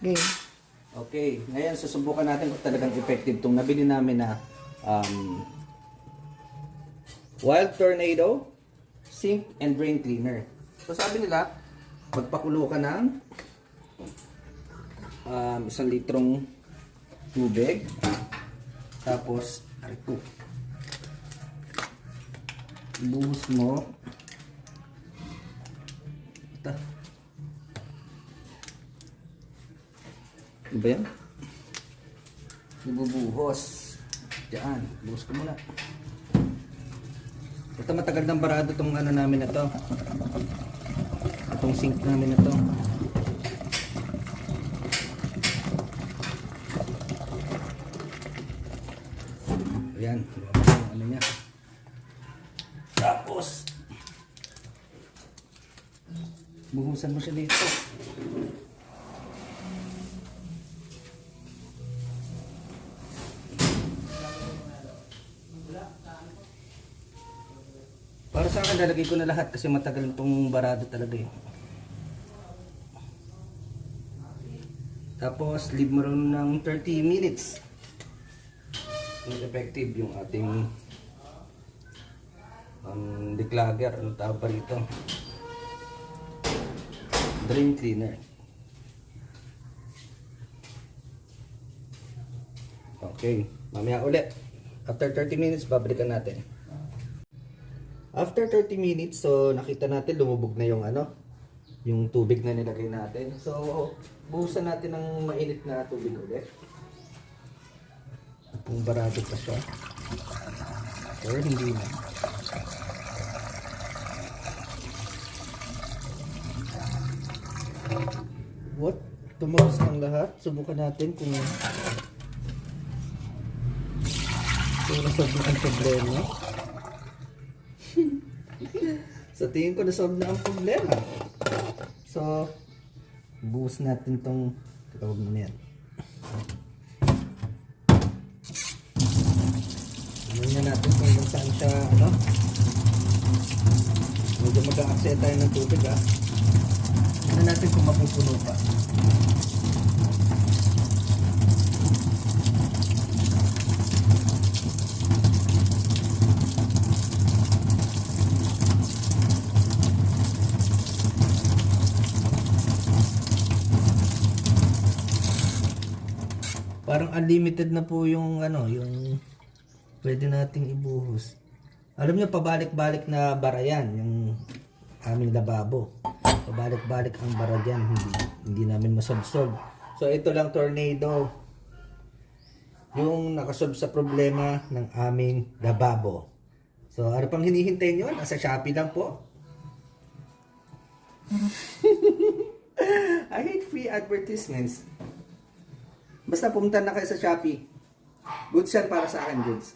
Game. Okay, ngayon susubukan natin kung talagang effective itong nabili namin na Wild Tornado Sink and Drain Cleaner. So sabi nila, magpakulo ka ng 1 litrong tubig. Tapos, buhos mo. Ito. Ano ba yan? Ibubuhos. Diyan. Buhos ko muna. Ito matagal ng barado itong ano namin na to. Itong sink namin na to. Ayan. Ano niya. Tapos buhusan mo siya dito. Para sa akin, lalagay ko na lahat kasi matagal itong barado talaga eh. Tapos, leave mo rin ng 30 minutes. Effective yung ating declogger. Ano tawag pa rito? Drain cleaner. Okay, mamaya ulit. After 30 minutes, babalikan natin. After 30 minutes, so nakita natin lumubog na yung ano, yung tubig na nilagay natin. So, buhusan natin ng mainit na tubig ulit. Kung barado pa siya. Or hindi na. What? Tumagos ng lahat. Subukan natin kung nasolve na ang problema. Sa tingin ko nasolve na ang problema. So, buhos natin tong tawag mo na yan. Tingnan natin kung saan siya, ano. Medyo mag-a-access tayo ng tubig, ha. Tingnan natin kung mapupuno pa. Parang unlimited na po yung ano, yung pwede nating ibuhos. Alam niyo, pabalik-balik na bara yan, yung aming lababo. Pabalik-balik ang bara dyan, hindi namin masolve. So ito lang tornado, yung nakasolve sa problema ng aming lababo. So ano pang hinihintay nyo? Nasa Shopee lang po. I hate free advertisements. Basta pumunta na kayo sa Shopee. Goods yan para sa akin, goods.